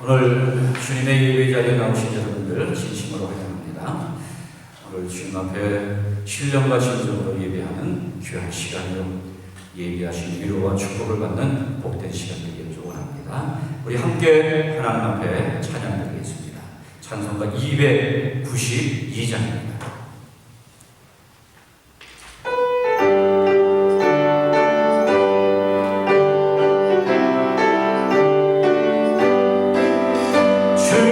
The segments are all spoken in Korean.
오늘 주님의 예배 자리에 나오신 여러분들 진심으로 환영합니다. 오늘 주님 앞에 신령과 진정으로 예배하는 귀한 시간으로 예배하신 위로와 축복을 받는 복된 시간 되기를 축원합니다. 우리 함께 하나님 앞에 찬양드리겠습니다. 찬송가 292장입니다. 주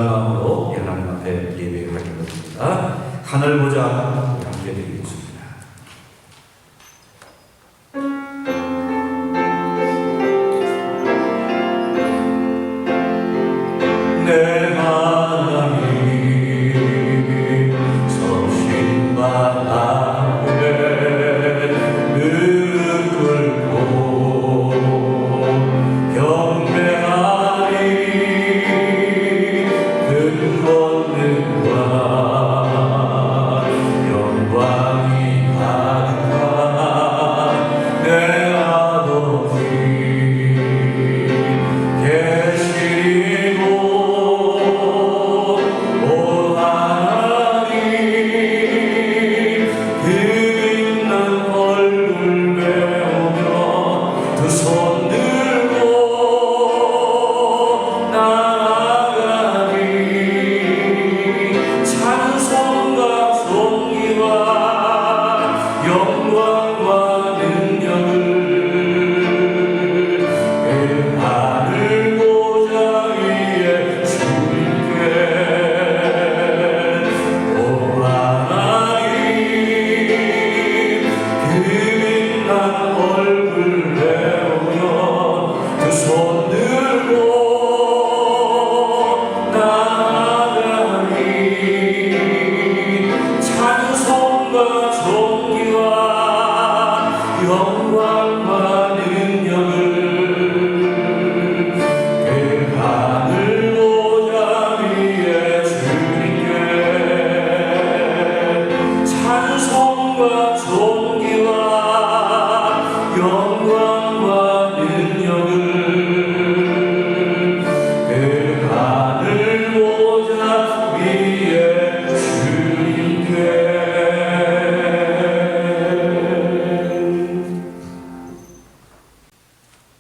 감사하는 마음으로 하나님 앞에 예배하게 됩니다. 하늘 보자 함께 드리겠습니다. 내 하나님 서신 바람에 무릎 꿇고 경배하리 큰 권능과 영광이 가득한 내 아버지 계시리고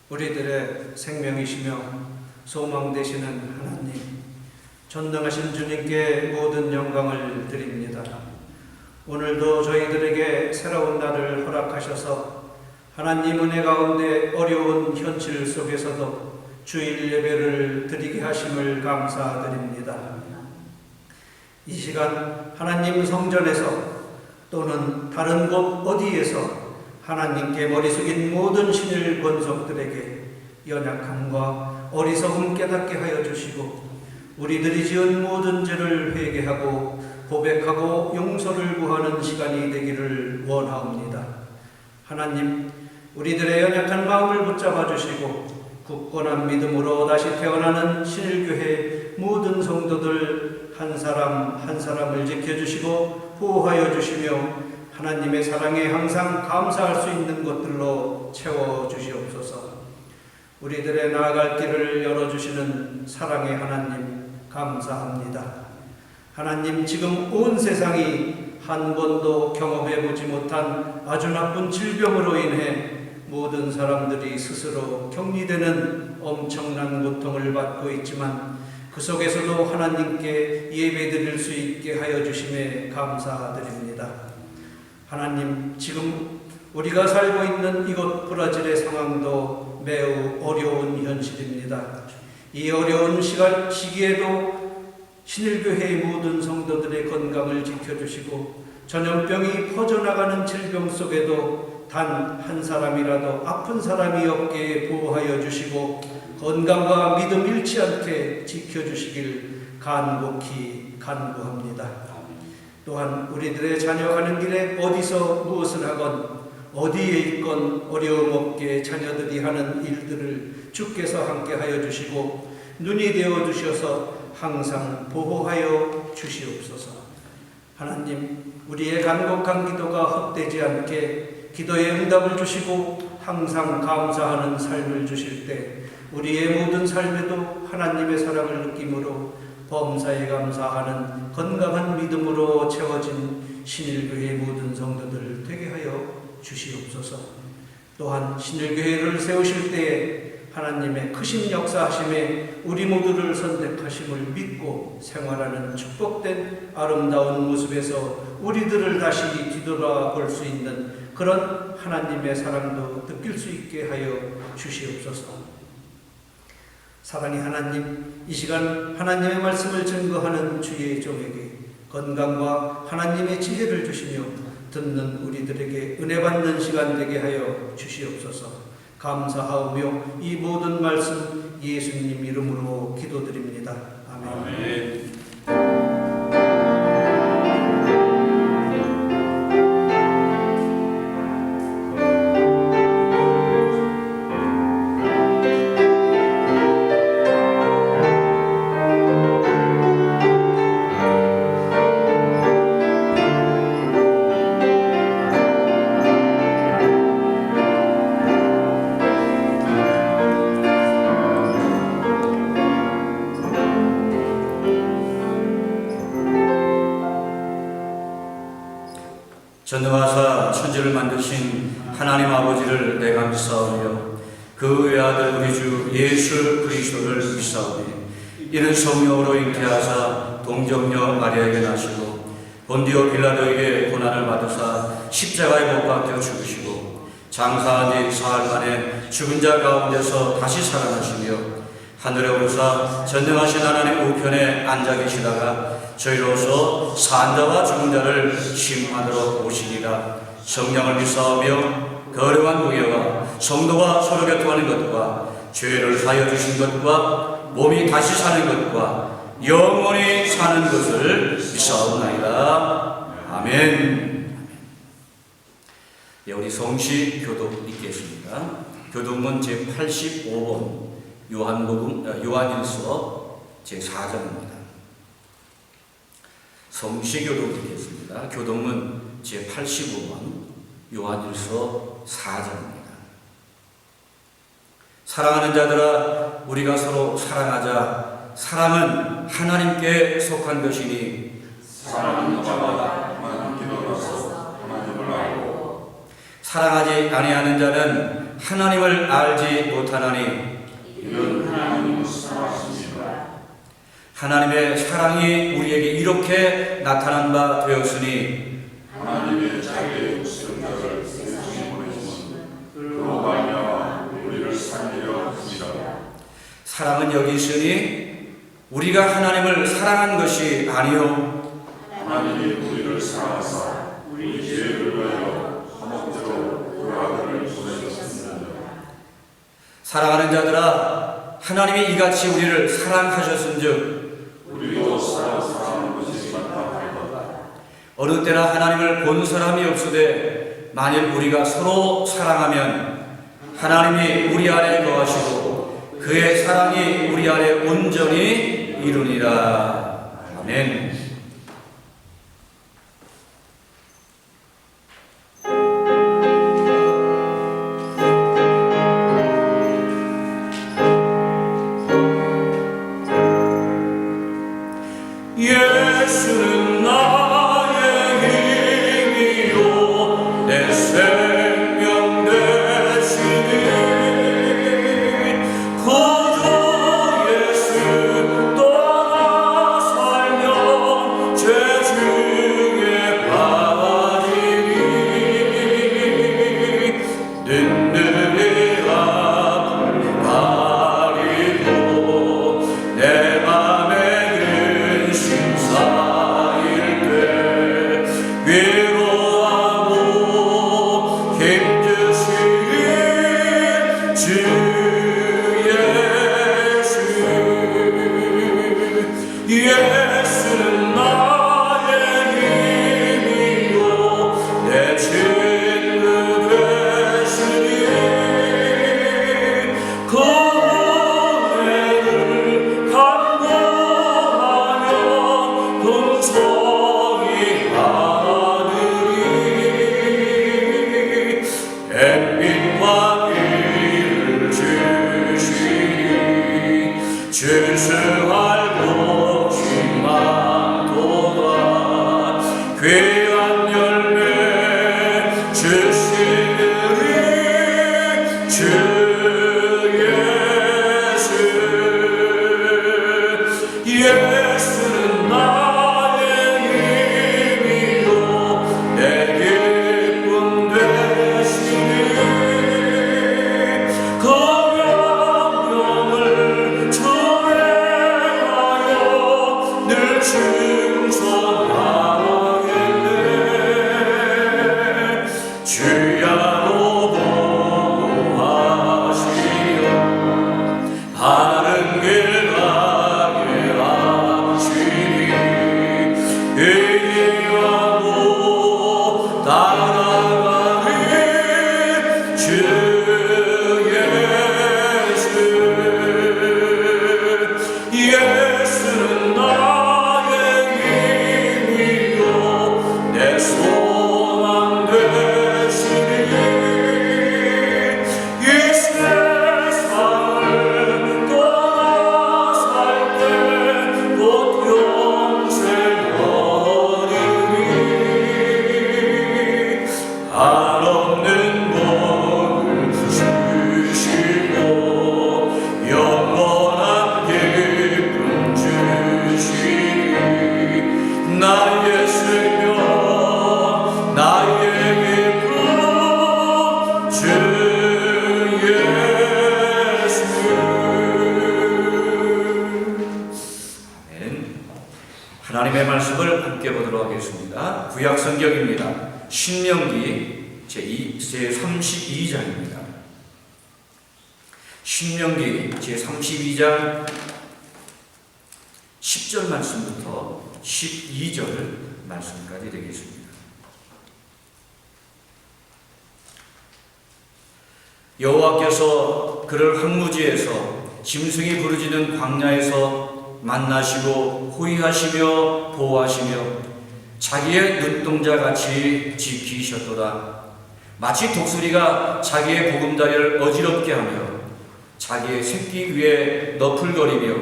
우리들의 생명이시며 소망 되시는 하나님, 전능하신 주님께 모든 영광을 드립니다. 오늘도 저희들에게 새로운 날을 허락하셔서 하나님 은혜 가운데 어려운 현실 속에서도 주일 예배를 드리게 하심을 감사드립니다. 이 시간 하나님 성전에서 또는 다른 곳 어디에서 하나님께 머리 숙인 모든 신일 권속들에게 연약함과 어리석음 깨닫게 하여 주시고 우리들이 지은 모든 죄를 회개하고 고백하고 용서를 구하는 시간이 되기를 원하옵니다. 하나님, 우리들의 연약한 마음을 붙잡아 주시고 굳건한 믿음으로 다시 태어나는 신일교회 모든 성도들 한 사람 한 사람을 지켜주시고 보호하여 주시며 하나님의 사랑에 항상 감사할 수 있는 것들로 채워주시옵소서. 우리들의 나아갈 길을 열어주시는 사랑의 하나님 감사합니다. 하나님, 지금 온 세상이 한 번도 경험해보지 못한 아주 나쁜 질병으로 인해 모든 사람들이 스스로 격리되는 엄청난 고통을 받고 있지만 그 속에서도 하나님께 예배드릴 수 있게 하여 주심에 감사드립니다. 하나님, 지금 우리가 살고 있는 이곳 브라질의 상황도 매우 어려운 현실입니다. 이 어려운 시기에도 신일교회의 모든 성도들의 건강을 지켜주시고 전염병이 퍼져나가는 질병 속에도 단 한 사람이라도 아픈 사람이 없게 보호하여 주시고 건강과 믿음 잃지 않게 지켜주시길 간곡히 간구합니다. 또한 우리들의 자녀 가는 길에 어디서 무엇을 하건 어디에 있건 어려움 없게 자녀들이 하는 일들을 주께서 함께 하여 주시고 눈이 되어 주셔서 항상 보호하여 주시옵소서. 하나님, 우리의 간곡한 기도가 헛되지 않게 기도의 응답을 주시고 항상 감사하는 삶을 주실 때 우리의 모든 삶에도 하나님의 사랑을 느끼므로 범사에 감사하는 건강한 믿음으로 채워진 신일교회의 모든 성도들 되게 하여 주시옵소서. 또한 신일교회를 세우실 때에 하나님의 크신 역사하심에 우리 모두를 선택하심을 믿고 생활하는 축복된 아름다운 모습에서 우리들을 다시 뒤돌아볼 수 있는 그런 하나님의 사랑도 느낄 수 있게 하여 주시옵소서. 사랑의 하나님, 이 시간 하나님의 말씀을 증거하는 주의 종에게 건강과 하나님의 지혜를 주시며 듣는 우리들에게 은혜 받는 시간 되게 하여 주시옵소서. 감사하오며 이 모든 말씀 예수님 이름으로 기도드립니다. 아멘. 전능하사 천지를 만드신 하나님 아버지를 내가 믿사오며 그 외아들 우리 주 예수 그리스도를 믿사오니 이는 성령으로 잉태하사 동정녀 마리아에게 나시고 본디오 빌라도에게 고난을 받으사 십자가에 못 박혀 죽으시고 장사한 지 사흘 만에 죽은 자 가운데서 다시 살아나시며 하늘에 오르사 전능하신 하나님 우편에 앉아 계시다가 저희로서 산자와 죽은 자를 심판하러 오시리라. 성령을 믿사오며 거룩한 공예와 성도가 서로 교통하는 것과 죄를 사하여 주신 것과 몸이 다시 사는 것과 영원히 사는 것을 믿사옵나이다. 아멘. 예, 우리 성시 교독 읽겠습니다. 교독문 제85번 요한일서 제4장입니다. 성시교독 읽겠습니다. 교독문 제85번 요한일서 4장입니다. 사랑하는 자들아, 우리가 서로 사랑하자. 사랑은 하나님께 속한 것이니 사랑하는 자마다 하나님께로서 하나님을 알고 사랑하지 아니하는 자는 하나님을 알지 못하나니 이는 하나님을 사랑하십니다. 하나님의 사랑이 우리에게 이렇게 나타난 바 되었으니 하나님의 자기의 독생자를 세상에 보내심은 그로 말미암아 우리를 살리려 하심이라. 사랑은 여기 있으니 우리가 하나님을 사랑한 것이 아니요 하나님이 우리를 사랑하사 우리 죄를 위하여 한없대로 그 아들을 보내셨습니다. 사랑하는 자들아, 하나님이 이같이 우리를 사랑하셨은즉 우리도 사랑하는 것이 마땅하다. 어느 때나 하나님을 본 사람이 없으되 만일 우리가 서로 사랑하면 하나님이 우리 안에 거하시고 그의 사랑이 우리 안에 온전히 이루니라. 아멘. 예수는 나의 힘이요 내 생명 되시니 그저 예수 떠나 살면 죄 중에 빠지니 든든히 앞을 가리고 내 맘에 근심 쌓일 때 위로하고 힘주시는 주 예수는 나의 힘이요 내 친구 되시니 그 은혜를 간구하며 동성이 하느니 햇빛과 비를 주시니 주수할 곳이 많도다. 귀한 열매 주시느니 주 예수는 나의 힘이요 내 기쁨 되시니 그 명령을 하나님의 말씀을 함께 보도록 하겠습니다. 구약 성경입니다. 신명기 제32장입니다. 신명기 제32장 10절 말씀부터 12절 말씀까지 되겠습니다. 여호와께서 그를 황무지에서 짐승이 부르짖는 광야에서 만나시고 호위하시며 보호하시며 자기의 눈동자같이 지키셨도다. 마치 독수리가 자기의 보금다리를 어지럽게 하며 자기의 새끼 위에 너풀거리며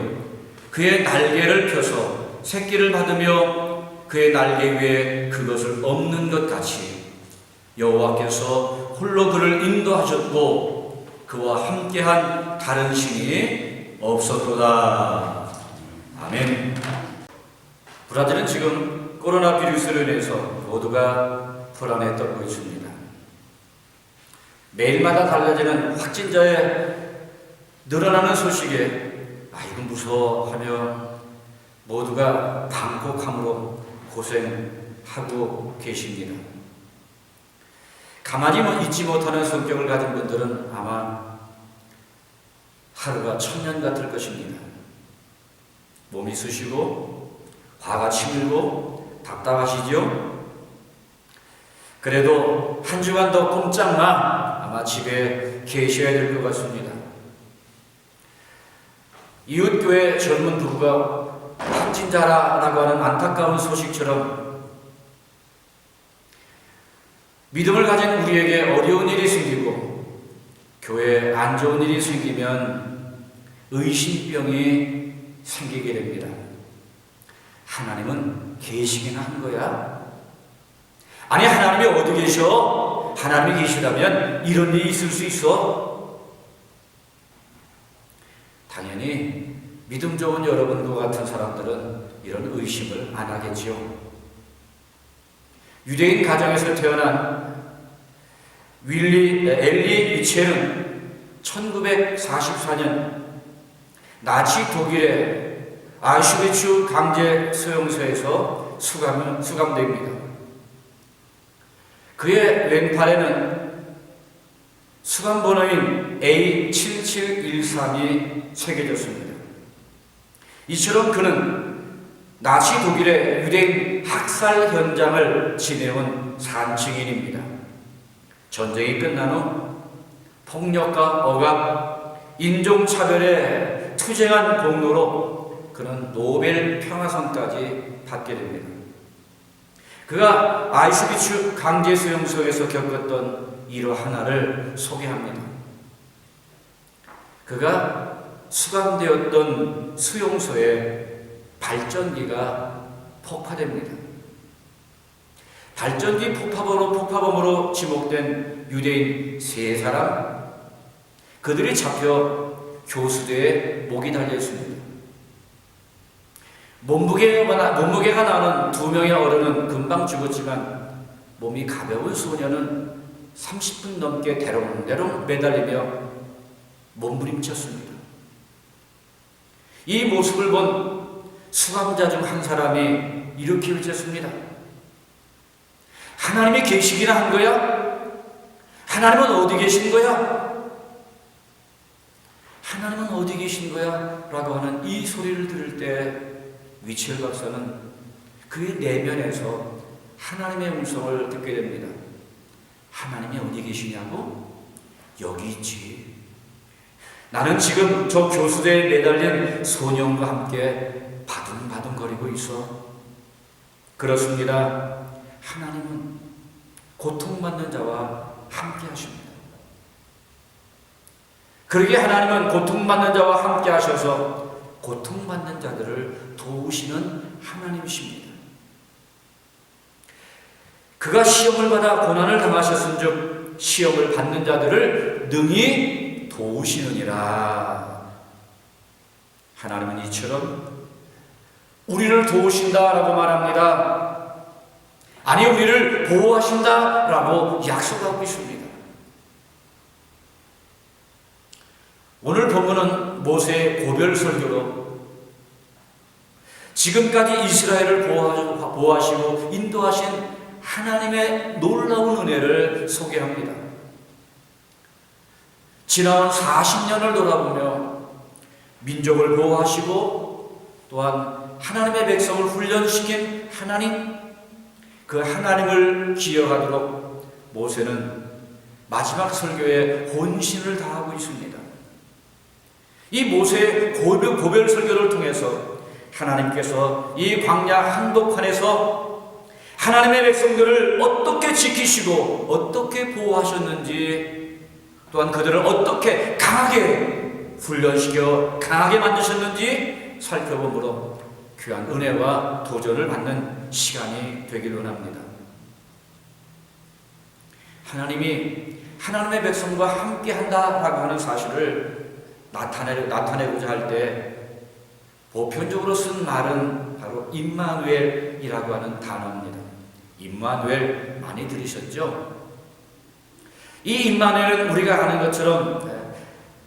그의 날개를 펴서 새끼를 받으며 그의 날개 위에 그것을 엎는 것 같이 여호와께서 홀로 그를 인도하셨고 그와 함께한 다른 신이 없었도다. 아멘. 브라질은 지금 코로나 바이러스로 인해서 모두가 불안에 떨고 있습니다. 매일마다 달라지는 확진자의 늘어나는 소식에 아이고 무서워하며 모두가 방콕함으로 고생하고 계십니다. 가만히 있지 못하는 성격을 가진 분들은 아마 하루가 천년 같을 것입니다. 몸이 쑤시고 화가 치밀고 답답하시죠? 그래도 한 주간 더 꼼짝마 아마 집에 계셔야 될 것 같습니다. 이웃교회 젊은 부부가 확진자라고 하는 안타까운 소식처럼 믿음을 가진 우리에게 어려운 일이 생기고 교회에 안 좋은 일이 생기면 의심병이 생기게 됩니다. 하나님은 계시기나 한 거야? 아니 하나님이 어디 계셔? 하나님이 계시다면 이런 일이 있을 수 있어? 당연히 믿음 좋은 여러분과 같은 사람들은 이런 의심을 안 하겠지요. 유대인 가정에서 태어난 엘리 위첼은 1944년 나치 독일의 아우슈비츠 강제 수용소에서 수감됩니다. 그의 왼팔에는 수감 번호인 A7713이 새겨졌습니다. 이처럼 그는 나치 독일의 유대인 학살 현장을 지내온 산증인입니다. 전쟁이 끝난 후 폭력과 억압, 인종차별에 투쟁한 공로로 그는 노벨 평화상까지 받게 됩니다. 그가 아우슈비츠 강제수용소에서 겪었던 일화 하나를 소개합니다. 그가 수감되었던 수용소에 발전기가 폭파됩니다. 발전기 폭파범으로 지목된 유대인 3사람, 그들이 잡혀 교수대에 목이 달려 있습니다. 몸무게가 나는 2명의 어른은 금방 죽었지만 몸이 가벼운 소녀는 30분 넘게 대롱대롱 매달리며 몸부림쳤습니다. 이 모습을 본 수감자 중 한 사람이 이렇게 외쳤습니다. 하나님이 계시기나 한 거야? 하나님은 어디 계신 거야? 하나님은 어디 계신 거야? 라고 하는 이 소리를 들을 때 위첼 박사는 그의 내면에서 하나님의 음성을 듣게 됩니다. 하나님이 어디 계시냐고? 여기 있지. 나는 지금 저 교수대에 매달린 소년과 함께 바둥바둥거리고 있어. 그렇습니다. 하나님은 고통받는 자와 함께 하십니다. 그러기에 하나님은 고통받는 자와 함께 하셔서 고통받는 자들을 도우시는 하나님이십니다. 그가 시험을 받아 고난을 당하셨은즉 시험을 받는 자들을 능히 도우시느니라. 하나님은 이처럼 우리를 도우신다라고 말합니다. 아니 우리를 보호하신다라고 약속하고 있습니다. 오늘 본문은 모세의 고별 설교로 지금까지 이스라엘을 보호하시고 인도하신 하나님의 놀라운 은혜를 소개합니다. 지나온 40년을 돌아보며 민족을 보호하시고 또한 하나님의 백성을 훈련시킨 하나님, 그 하나님을 기억하도록 모세는 마지막 설교에 혼신을 다하고 있습니다. 이 모세의 고별 설교를 통해서 하나님께서 이 광야 한복판에서 하나님의 백성들을 어떻게 지키시고 어떻게 보호하셨는지, 또한 그들을 어떻게 강하게 훈련시켜 강하게 만드셨는지 살펴보므로 귀한 은혜와 도전을 받는 시간이 되기를 원합니다. 하나님이 하나님의 백성과 함께 한다라고 하는 사실을 나타내고자 할 때 보편적으로 쓴 말은 바로 임마누엘이라고 하는 단어입니다. 임마누엘 많이 들으셨죠? 이 임마누엘은 우리가 아는 것처럼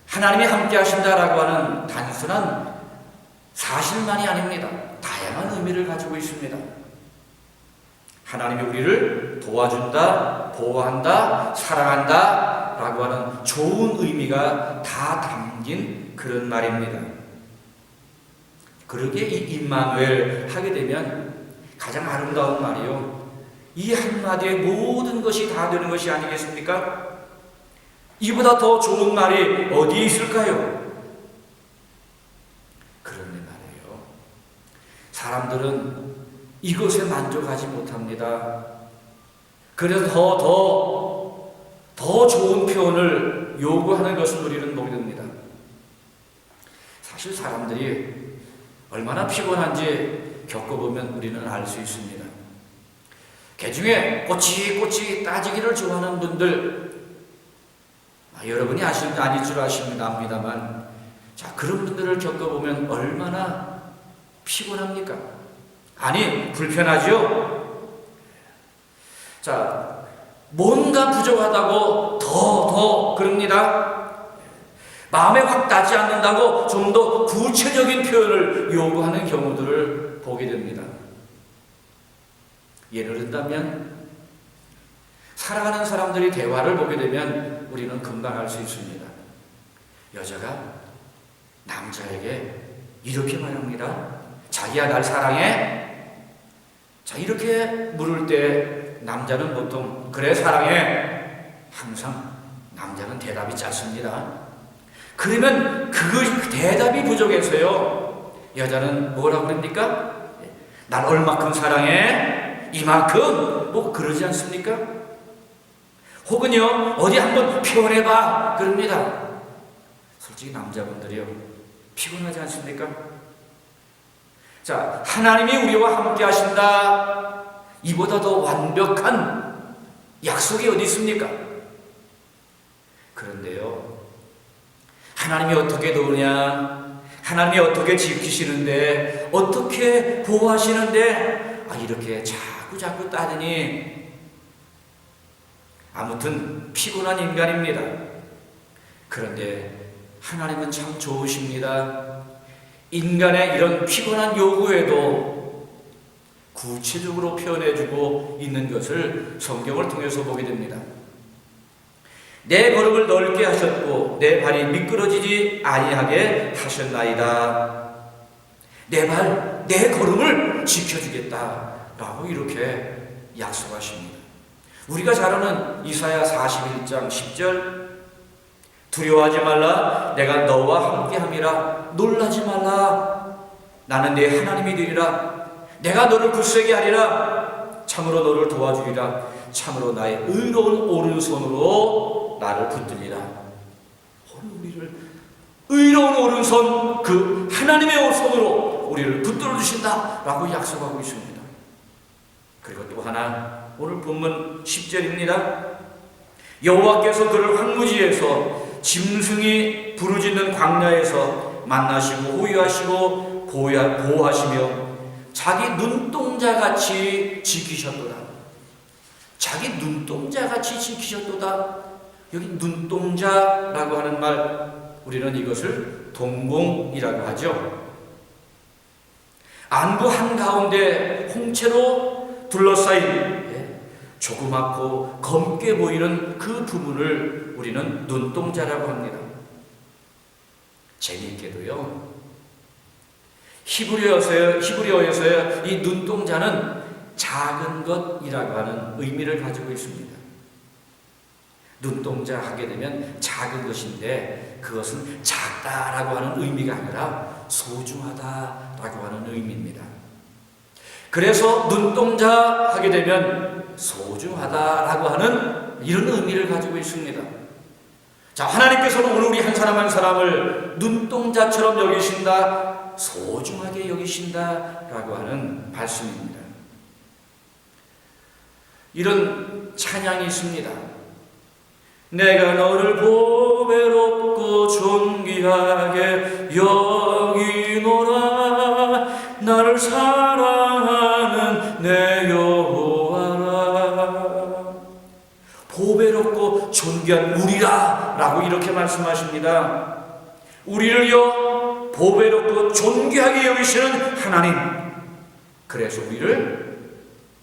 하나님이 함께 하신다라고 하는 단순한 사실만이 아닙니다. 다양한 의미를 가지고 있습니다. 하나님이 우리를 도와준다, 보호한다, 사랑한다 라고 하는 좋은 의미가 다 담긴 그런 말입니다. 그러기에 이 임마누엘 하게 되면 가장 아름다운 말이요, 이 한마디에 모든 것이 다 되는 것이 아니겠습니까? 이보다 더 좋은 말이 어디에 있을까요? 그런데 말이에요, 사람들은 이것에 만족하지 못합니다. 그래서 더 좋은 표현을 요구하는 것을 우리는 보게 됩니다. 사실 사람들이 얼마나 피곤한지 겪어보면 우리는 알 수 있습니다. 개중에 꼬치꼬치 따지기를 좋아하는 분들, 여러분이 아닐 줄 압니다만, 자, 그런 분들을 겪어보면 얼마나 피곤합니까? 아니, 불편하죠? 자, 뭔가 부족하다고 더 그럽니다. 마음에 확 닿지 않는다고 좀 더 구체적인 표현을 요구하는 경우들을 보게 됩니다. 예를 든다면, 사랑하는 사람들이 대화를 보게 되면 우리는 금방 알 수 있습니다. 여자가 남자에게 이렇게 말합니다. 자기야, 날 사랑해? 자, 이렇게 물을 때 남자는 보통 그래, 사랑해. 항상 남자는 대답이 짧습니다. 그러면 그 대답이 부족해서요, 여자는 뭐라고 그럽니까? 날 얼마큼 사랑해? 이만큼? 뭐 그러지 않습니까? 혹은요, 어디 한번 표현해봐 그럽니다. 솔직히 남자분들이요, 피곤하지 않습니까? 자, 하나님이 우리와 함께 하신다, 이보다 더 완벽한 약속이 어디 있습니까? 그런데요, 하나님이 어떻게 도우냐, 하나님이 어떻게 지키시는데, 어떻게 보호하시는데, 이렇게 자꾸 따지니 아무튼 피곤한 인간입니다. 그런데 하나님은 참 좋으십니다. 인간의 이런 피곤한 요구에도 구체적으로 표현해주고 있는 것을 성경을 통해서 보게 됩니다. 내 걸음을 넓게 하셨고 내 발이 미끄러지지 아니하게 하셨나이다. 내 걸음을 지켜주겠다라고 이렇게 약속하십니다. 우리가 잘 아는 이사야 41장 10절, 두려워하지 말라, 내가 너와 함께함이라, 놀라지 말라, 나는 네 하나님이 되리라, 내가 너를 굳세게 하리라, 참으로 너를 도와주리라, 참으로 나의 의로운 오른손으로 나를 붙들리라. 우리를 의로운 오른손, 그 하나님의 손으로 우리를 붙들어 주신다라고 약속하고 있습니다. 그리고 또 하나, 오늘 본문 10절입니다. 여호와께서 그를 황무지에서 짐승이 부르짖는 광야에서 만나시고 호위하시고 보호하시며 자기 눈동자같이 지키셨도다. 자기 눈동자같이 지키셨도다. 여기 눈동자라고 하는 말, 우리는 이것을 동공이라고 하죠. 안부 한가운데 홍채로 둘러싸인 조그맣고 검게 보이는 그 부분을 우리는 눈동자라고 합니다. 재미있게도요, 히브리어에서요, 이 눈동자는 작은 것이라고 하는 의미를 가지고 있습니다. 눈동자 하게 되면 작은 것인데 그것은 작다라고 하는 의미가 아니라 소중하다라고 하는 의미입니다. 그래서 눈동자 하게 되면 소중하다라고 하는 이런 의미를 가지고 있습니다. 자, 하나님께서는 오늘 우리 한 사람 한 사람을 눈동자처럼 여기신다, 소중하게 여기신다라고 하는 말씀입니다. 이런 찬양이 있습니다. 내가 너를 보배롭고 존귀하게 여기노라, 나를 사랑하는 내 여호와라. 보배롭고 존귀한 우리라 라고 이렇게 말씀하십니다. 우리를요 보배롭고 존귀하게 여기시는 하나님, 그래서 우리를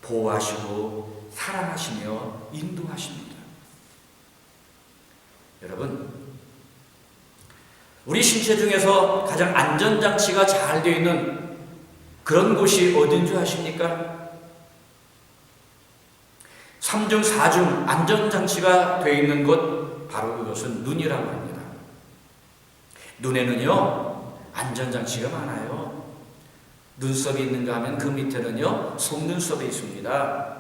보호하시고 사랑하시며 인도하십니다. 여러분, 우리 신체 중에서 가장 안전장치가 잘 되어 있는 그런 곳이 어딘 줄 아십니까? 3중 4중 안전장치가 되어 있는 곳, 바로 그것은 눈이라고 합니다. 눈에는요 안전장치가 많아요. 눈썹이 있는가 하면 그 밑에는요 속눈썹이 있습니다.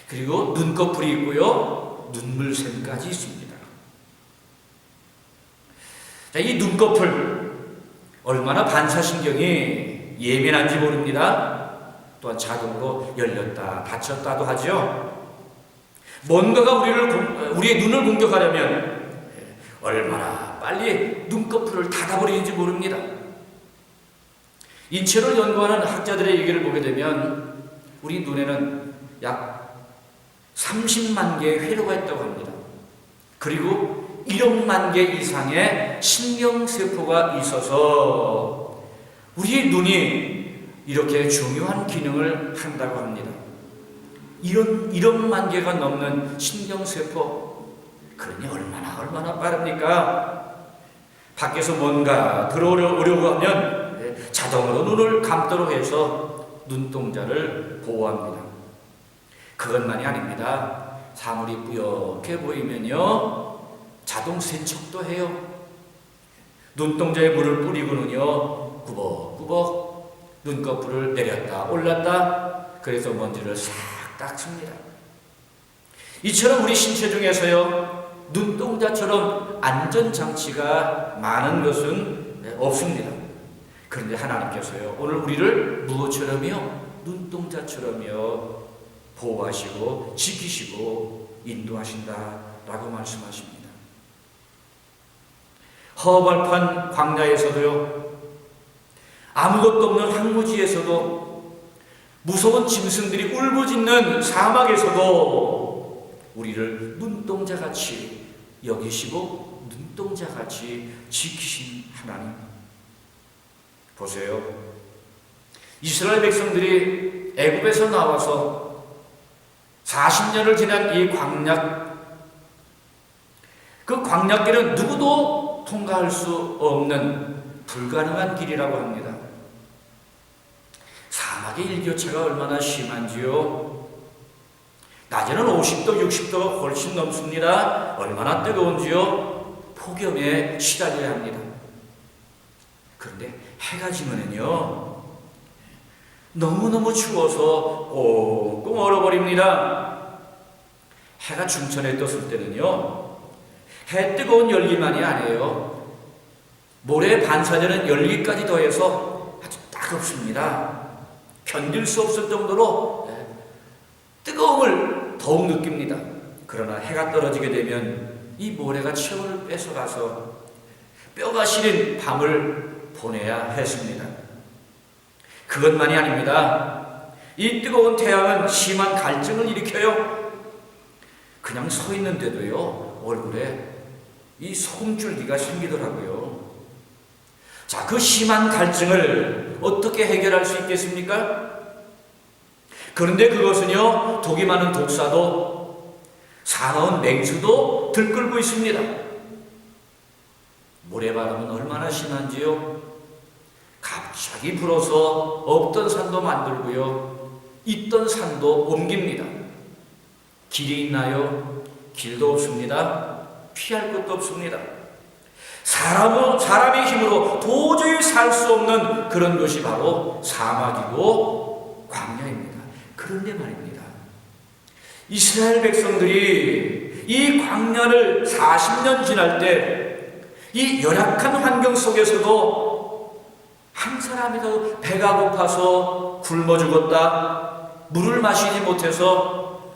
그리고 눈꺼풀이 있고요 눈물샘까지 있습니다. 자, 이 눈꺼풀 얼마나 반사신경이 예민한지 모릅니다. 또한 자동으로 열렸다 닫혔다도 하죠. 뭔가가 우리의 눈을 공격하려면 얼마나 빨리 눈꺼풀을 닫아버리는지 모릅니다. 인체를 연구하는 학자들의 얘기를 보게 되면 우리 눈에는 약 30만 개의 회로가 있다고 합니다. 그리고 1억만 개 이상의 신경세포가 있어서 우리 눈이 이렇게 중요한 기능을 한다고 합니다. 1억만 개가 넘는 신경세포, 그러니 얼마나 빠릅니까? 밖에서 뭔가 들어오려고 하면 자동으로 눈을 감도록 해서 눈동자를 보호합니다. 그것만이 아닙니다. 사물이 뿌옇게 보이면요 자동 세척도 해요. 눈동자에 물을 뿌리고는요 꾸벅꾸벅 눈꺼풀을 내렸다 올랐다, 그래서 먼지를 싹 닦습니다. 이처럼 우리 신체 중에서요 눈동자처럼 안전장치가 많은 것은 없습니다. 그런데 하나님께서요 오늘 우리를 무엇처럼요? 눈동자처럼요 보호하시고 지키시고 인도하신다라고 말씀하십니다. 허벌판 광야에서도요, 아무것도 없는 황무지에서도, 무서운 짐승들이 울부짖는 사막에서도 우리를 눈동자같이 여기시고 눈동자같이 지키신 하나님. 보세요. 이스라엘 백성들이 애굽에서 나와서 40년을 지난 이 광야, 그 광야길은 누구도 통과할 수 없는 불가능한 길이라고 합니다. 사막의 일교차가 얼마나 심한지요. 낮에는 50도, 60도가 훨씬 넘습니다. 얼마나 뜨거운지요. 폭염에 시달려야 합니다. 그런데 해가 지면은요 너무너무 추워서 꽁꽁 얼어버립니다. 해가 중천에 떴을 때는요 해 뜨거운 열기만이 아니에요. 모래에 반사되는 열기까지 더해서 아주 따갑습니다. 견딜 수 없을 정도로 뜨거움을 더욱 느낍니다. 그러나 해가 떨어지게 되면 이 모래가 체온을 뺏어가서 뼈가 시린 밤을 보내야 했습니다. 그것만이 아닙니다. 이 뜨거운 태양은 심한 갈증을 일으켜요. 그냥 서 있는데도요 얼굴에 이 소금줄기가 생기더라고요. 자, 그 심한 갈증을 어떻게 해결할 수 있겠습니까? 그런데 그것은요, 독이 많은 독사도 사나운 맹수도 들끓고 있습니다. 모래바람은 얼마나 심한지요? 갑자기 불어서 없던 산도 만들고요, 있던 산도 옮깁니다. 길이 있나요? 길도 없습니다. 피할 것도 없습니다. 사람의 힘으로 도저히 살 수 없는 그런 것이 바로 사막이고 광야입니다. 그런데 말입니다, 이스라엘 백성들이 이 광야를 40년 지날 때 이 열악한 환경 속에서도 한 사람이라도 배가 고파서 굶어 죽었다, 물을 마시지 못해서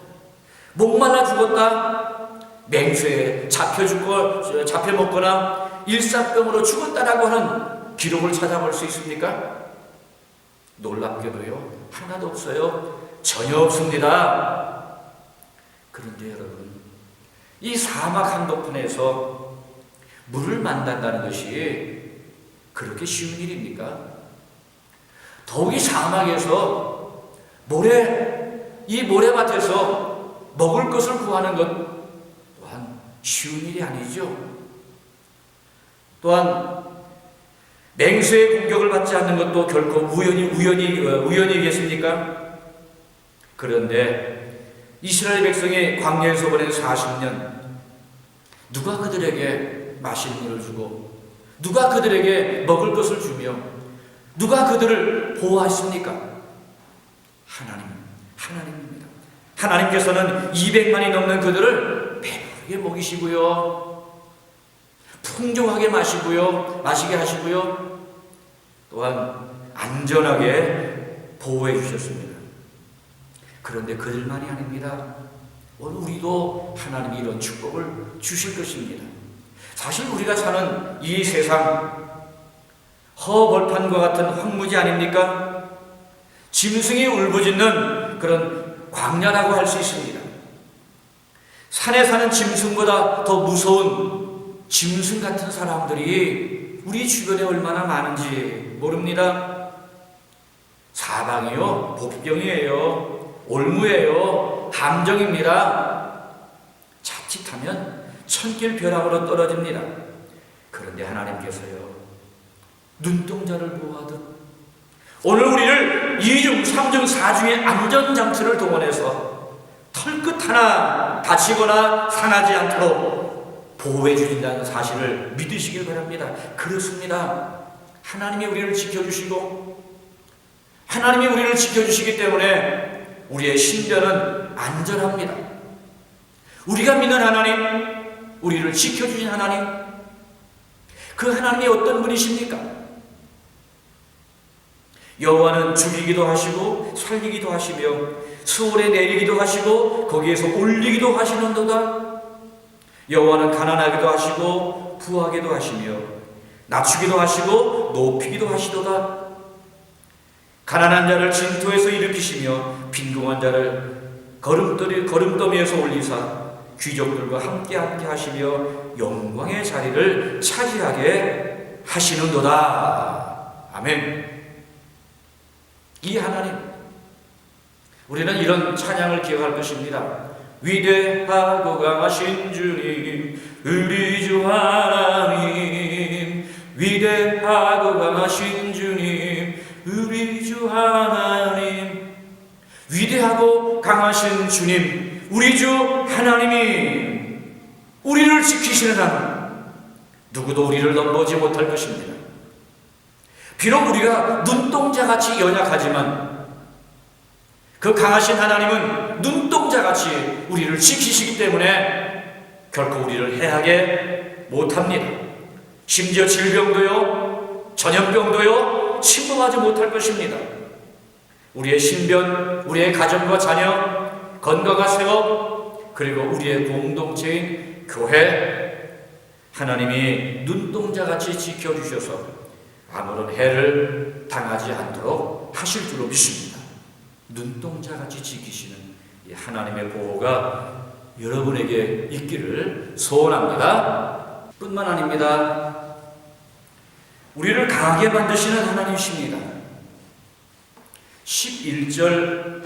목말라 죽었다, 맹수에 잡혀 먹거나 일사병으로 죽었다라고 하는 기록을 찾아볼 수 있습니까? 놀랍게도요, 하나도 없어요. 전혀 없습니다. 그런데 여러분, 이 사막 한복판에서 물을 만든다는 것이 그렇게 쉬운 일입니까? 더욱이 사막에서 이 모래밭에서 먹을 것을 구하는 것 또한 쉬운 일이 아니죠. 또한 맹수의 공격을 받지 않는 것도 결코 우연이겠습니까? 그런데 이스라엘 백성이 광야에서 보낸 40년, 누가 그들에게 마실 물을 주고, 누가 그들에게 먹을 것을 주며, 누가 그들을 보호하십니까? 하나님입니다. 하나님께서는 200만이 넘는 그들을 배부르게 먹이시고요, 풍족하게 마시게 하시고요, 또한 안전하게 보호해 주셨습니다. 그런데 그들만이 아닙니다. 오늘 우리도 하나님이 이런 축복을 주실 것입니다. 사실 우리가 사는 이 세상 허벌판과 같은 황무지 아닙니까? 짐승이 울부짖는 그런 광야라고 할 수 있습니다. 산에 사는 짐승보다 더 무서운 짐승 같은 사람들이 우리 주변에 얼마나 많은지 모릅니다. 사방이요, 복병이에요, 올무예요, 함정입니다. 자칫하면 천길벼락으로 떨어집니다. 그런데 하나님께서요, 눈동자를 보호하듯 오늘 우리를 2중, 3중, 4중의 안전장치를 동원해서 털끝 하나 다치거나 상하지 않도록 보호해 주신다는 사실을 믿으시길 바랍니다. 그렇습니다. 하나님이 우리를 지켜주시고, 하나님이 우리를 지켜주시기 때문에 우리의 신변은 안전합니다. 우리가 믿는 하나님, 우리를 지켜주신 하나님, 그 하나님이 어떤 분이십니까? 여호와는 죽이기도 하시고 살리기도 하시며 수월에 내리기도 하시고 거기에서 올리기도 하시는도다. 여호와는 가난하기도 하시고 부하기도 하시며 낮추기도 하시고 높이기도 하시도다. 가난한 자를 진토에서 일으키시며 빈궁한 자를 걸음더미에서 올리사 귀족들과 함께 하시며 영광의 자리를 차지하게 하시는도다. 아멘. 이 하나님, 우리는 이런 찬양을 기억할 것입니다. 위대하고 강하신 주님, 우리 주 하나님, 위대하고 강하신 주님, 우리 주 하나님. 위대하고 강하신 주님, 우리 주 하나님이 우리를 지키시는 하나님, 누구도 우리를 넘보지 못할 것입니다. 비록 우리가 눈동자같이 연약하지만 그 강하신 하나님은 눈동자같이 우리를 지키시기 때문에 결코 우리를 해하게 못합니다. 심지어 질병도요, 전염병도요 침범하지 못할 것입니다. 우리의 신변, 우리의 가정과 자녀, 건강과 생업, 그리고 우리의 공동체인 교회, 하나님이 눈동자같이 지켜주셔서 아무런 해를 당하지 않도록 하실 줄로 믿습니다. 눈동자같이 지키시는 이 하나님의 보호가 여러분에게 있기를 소원합니다. 뿐만 아닙니다. 우리를 강하게 만드시는 하나님이십니다. 11절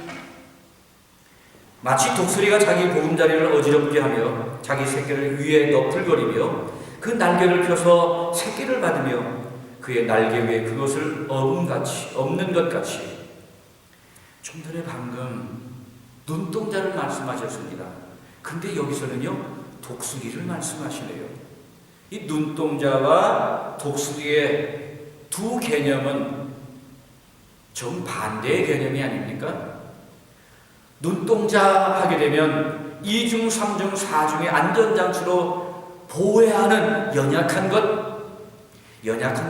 마치 독수리가 자기 보금자리를 어지럽게 하며 자기 새끼를 위에 너풀거리며 그 날개를 펴서 새끼를 받으며 그의 날개 위에 그것을 없는 것 같이. 좀 전에 방금 눈동자를 말씀하셨습니다. 근데 여기서는요 독수리를 말씀하시네요. 이 눈동자와 독수리의 두 개념은 정반대의 개념이 아닙니까? 눈동자 하게 되면 2중, 3중, 4중의 안전장치로 보호해야 하는 연약한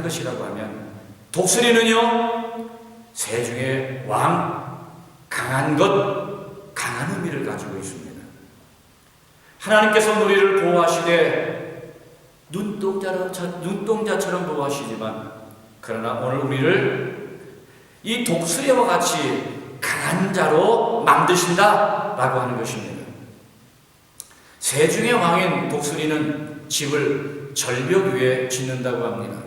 것이라고 하면, 독수리는요 새 중의 왕, 강한 의미를 가지고 있습니다. 하나님께서 우리를 보호하시되 눈동자처럼 보호하시지만, 그러나 오늘 우리를 이 독수리와 같이 강한 자로 만드신다라고 하는 것입니다. 새 중의 왕인 독수리는 집을 절벽 위에 짓는다고 합니다.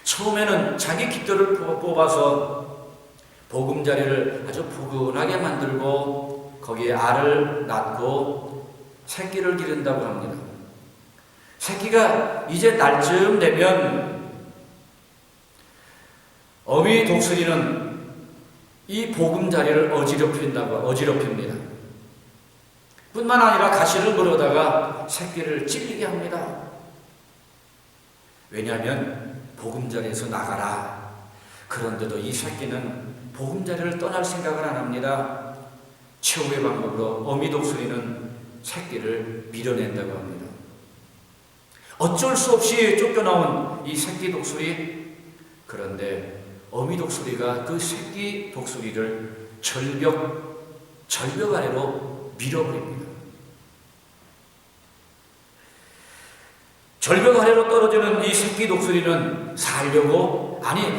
처음에는 자기 깃털을 뽑아서 보금자리를 아주 포근하게 만들고 거기에 알을 낳고 새끼를 기른다고 합니다. 새끼가 이제 날쯤 되면 어미 독수리는 이 보금자리를 어지럽힙니다. 뿐만 아니라 가시를 물어다가 새끼를 찔리게 합니다. 왜냐하면 보금자리에서 나가라. 그런데도 이 새끼는 보금자리를 떠날 생각을 안 합니다. 최후의 방법으로 어미 독수리는 새끼를 밀어낸다고 합니다. 어쩔 수 없이 쫓겨나온 이 새끼 독수리, 그런데 어미 독수리가 그 새끼 독수리를 절벽 아래로 밀어버립니다. 절벽 아래로 떨어지는 이 새끼 독수리는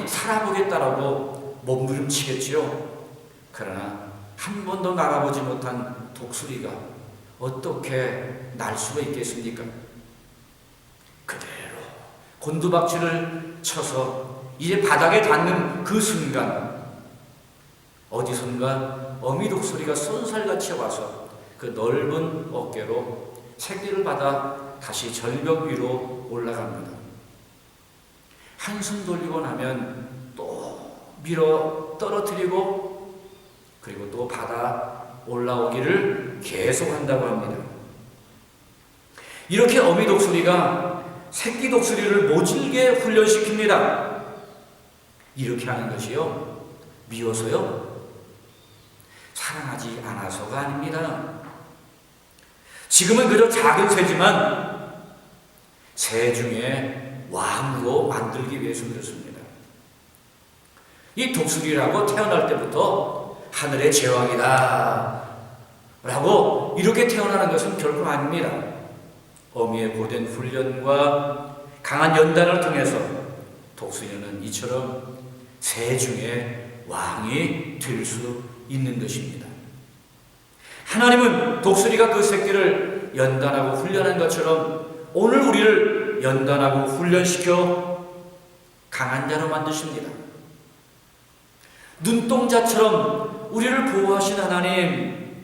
살아보겠다라고 몸부림치겠지요. 그러나 한 번도 나가보지 못한 독수리가 어떻게 날 수가 있겠습니까? 그대로 곤두박질을 쳐서 이제 바닥에 닿는 그 순간, 어디선가 어미 독수리가 쏜살같이 와서 그 넓은 어깨로 새끼를 받아 다시 절벽 위로 올라갑니다. 한숨 돌리고 나면 또 밀어 떨어뜨리고 그리고 또 받아 올라오기를 계속한다고 합니다. 이렇게 어미 독수리가 새끼 독수리를 모질게 훈련시킵니다. 이렇게 하는 것이요, 미워서요, 사랑하지 않아서가 아닙니다. 지금은 그저 작은 새지만 새 중에 왕으로 만들기 위해서 그렇습니다. 이 독수리라고 태어날 때부터 하늘의 제왕이다 라고 이렇게 태어나는 것은 결코 아닙니다. 어미의 고된 훈련과 강한 연단을 통해서 독수리는 이처럼 새 중에 왕이 될 수 있는 것입니다. 하나님은 독수리가 그 새끼를 연단하고 훈련한 것처럼 오늘 우리를 연단하고 훈련시켜 강한 자로 만드십니다. 눈동자처럼 우리를 보호하신 하나님,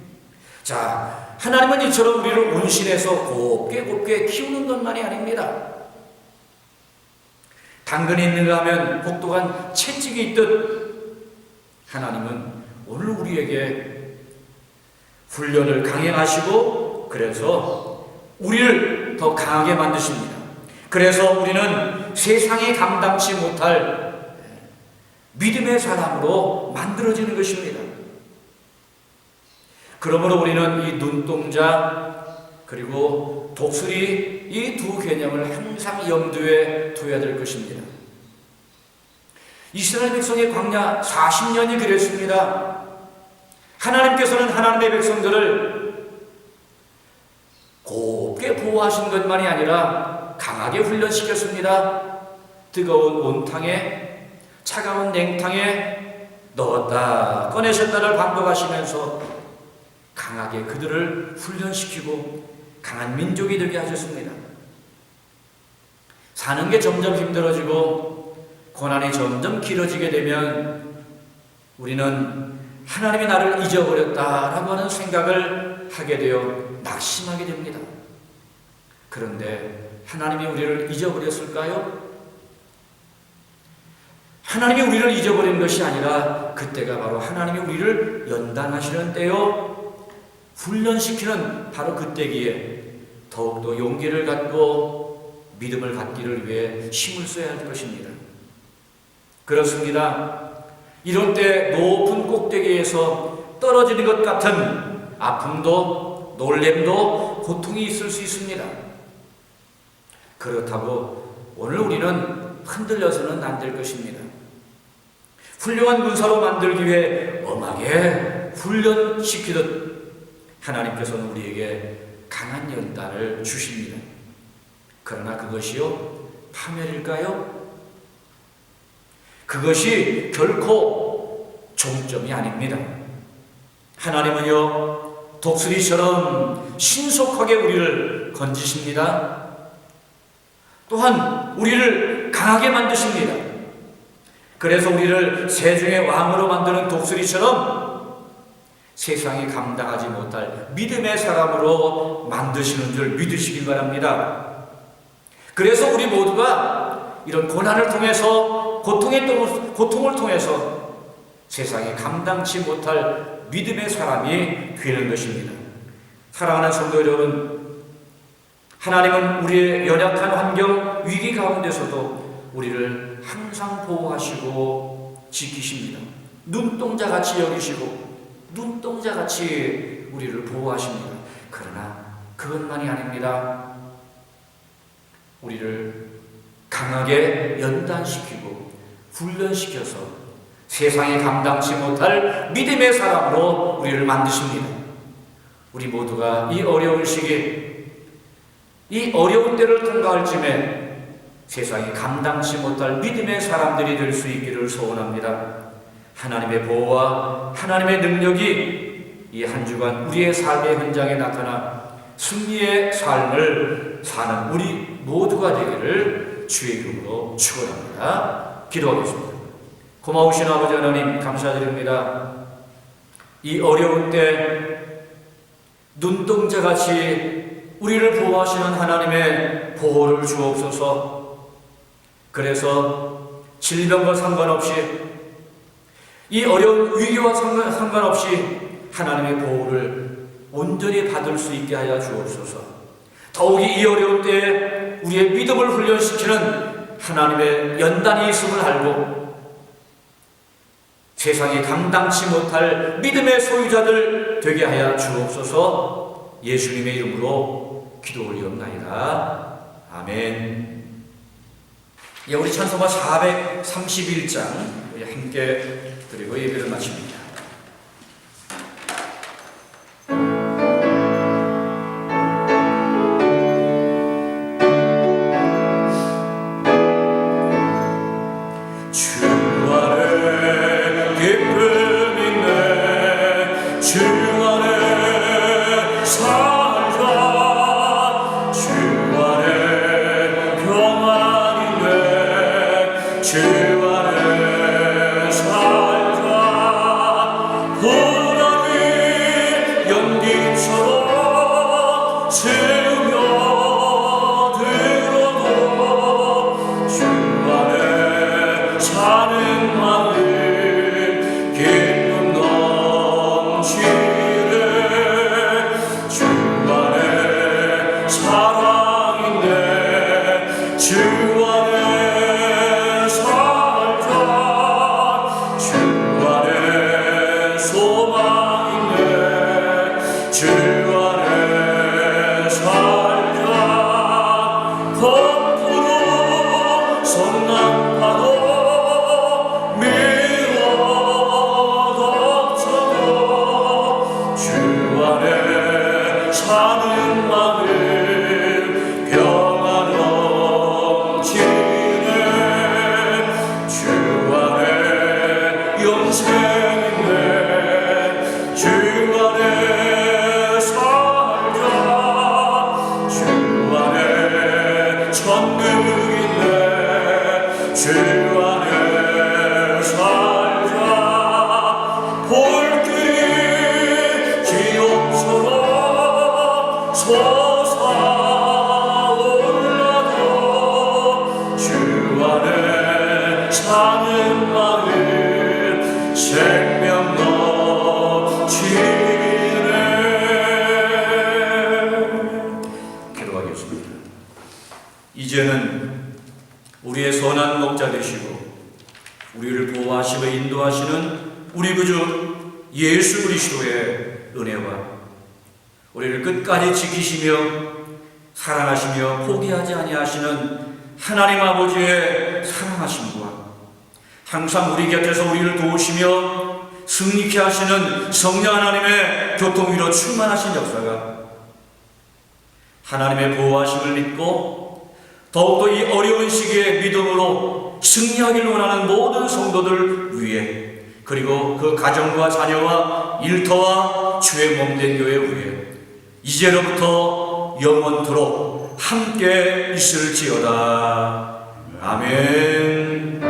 자, 하나님은 이처럼 우리를 온실에서 곱게 키우는 것만이 아닙니다. 당근이 있는가 하면 혹독한 채찍이 있듯 하나님은 오늘 우리에게 훈련을 강행하시고 그래서 우리를 더 강하게 만드십니다. 그래서 우리는 세상이 감당치 못할 믿음의 사람으로 만들어지는 것입니다. 그러므로 우리는 이 눈동자 그리고 독수리 이 두 개념을 항상 염두에 둬야 될 것입니다. 이스라엘 백성의 광야 40년이 그랬습니다. 하나님께서는 하나님의 백성들을 곱게 보호하신 것만이 아니라 강하게 훈련시켰습니다. 뜨거운 온탕에 차가운 냉탕에 넣었다 꺼내셨다를 반복하시면서 강하게 그들을 훈련시키고 강한 민족이 되게 하셨습니다. 사는 게 점점 힘들어지고 고난이 점점 길어지게 되면 우리는 하나님이 나를 잊어버렸다라고 하는 생각을 하게 되어 낙심하게 됩니다. 그런데 하나님이 우리를 잊어버렸을까요? 하나님이 우리를 잊어버린 것이 아니라 그때가 바로 하나님이 우리를 연단하시는 때요, 훈련시키는 바로 그때기에 더욱더 용기를 갖고 믿음을 갖기를 위해 힘을 써야 할 것입니다. 그렇습니다. 이런 때 높은 꼭대기에서 떨어지는 것 같은 아픔도 놀램도 고통이 있을 수 있습니다. 그렇다고 오늘 우리는 흔들려서는 안 될 것입니다. 훌륭한 군사로 만들기 위해 엄하게 훈련시키듯 하나님께서는 우리에게 강한 연단을 주십니다. 그러나 그것이요, 파멸일까요? 그것이 결코 종점이 아닙니다. 하나님은요, 독수리처럼 신속하게 우리를 건지십니다. 또한 우리를 강하게 만드십니다. 그래서 우리를 세중의 왕으로 만드는 독수리처럼 세상이 감당하지 못할 믿음의 사람으로 만드시는 줄 믿으시길 바랍니다. 그래서 우리 모두가 이런 고난을 통해서 고통을 통해서 세상이 감당치 못할 믿음의 사람이 되는 것입니다. 사랑하는 성도 여러분, 하나님은 우리의 연약한 환경, 위기 가운데서도 우리를 항상 보호하시고 지키십니다. 눈동자같이 여기시고 눈동자같이 우리를 보호하십니다. 그러나 그것만이 아닙니다. 우리를 강하게 연단시키고 훈련시켜서 세상에 감당치 못할 믿음의 사람으로 우리를 만드십니다. 우리 모두가 이 어려운 시기, 이 어려운 때를 통과할 쯤에 세상이 감당치 못할 믿음의 사람들이 될 수 있기를 소원합니다. 하나님의 보호와 하나님의 능력이 이 한 주간 우리의 삶의 현장에 나타나 승리의 삶을 사는 우리 모두가 되기를 주의 이름으로 축원합니다. 기도하겠습니다. 고마우신 아버지 하나님, 감사드립니다. 이 어려운 때 눈동자같이 우리를 보호하시는 하나님의 보호를 주옵소서. 그래서 질병과 상관없이, 이 어려운 위기와 상관없이 하나님의 보호를 온전히 받을 수 있게 하여 주옵소서. 더욱이 이 어려운 때에 우리의 믿음을 훈련시키는 하나님의 연단이 있음을 알고 세상이 감당치 못할 믿음의 소유자들 되게 하여 주옵소서. 예수님의 이름으로 기도 올리옵나이다. 아멘. 예, 우리 찬송가 431장 우리 함께 드리고 예배를 마칩니다. 주 안에 기쁨 있네, 주 안에 살자, 주 안에 평안 있네, 주 안에 살자. 고난이 연기처럼 채우며 들어도 주 안에 사는 마음 기쁨 넘치네, 주 안에 사랑 있네, 주 안에 살자, 주 안에 소망 있네, 주 안에 살자. 거꾸로 성난파도 미워 덮쳐도 주 안에 사는 마음 평안 넘치네, 주 안에 영생 있네, 주 안에 살자, 주 안에 천국 있네, 주 안에 살자. 솟아올라도 주 안에 사는 마음 생명 넘치네. 기도하겠습니다. 이제는 우리의 선한 목자 되시고 우리를 보호하시고 인도하시는 우리 구주 예수 그리스도의 은혜와 우리를 끝까지 지키시며 사랑하시며 포기하지 아니하시는 하나님 아버지의 사랑하심과 항상 우리 곁에서 우리를 도우시며 승리케 하시는 성령 하나님의 교통위로 충만하신 역사가 하나님의 보호하심을 믿고 더욱더 이 어려운 시기에 믿음으로 승리하기를 원하는 모든 성도들 위해 그리고 그 가정과 자녀와 일터와 주의 몸된 교회 위에 이제로부터 영원토록 함께 있을지어다. 아멘.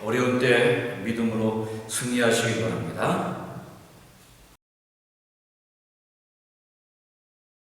어려운 때 믿음으로 승리하시기 바랍니다.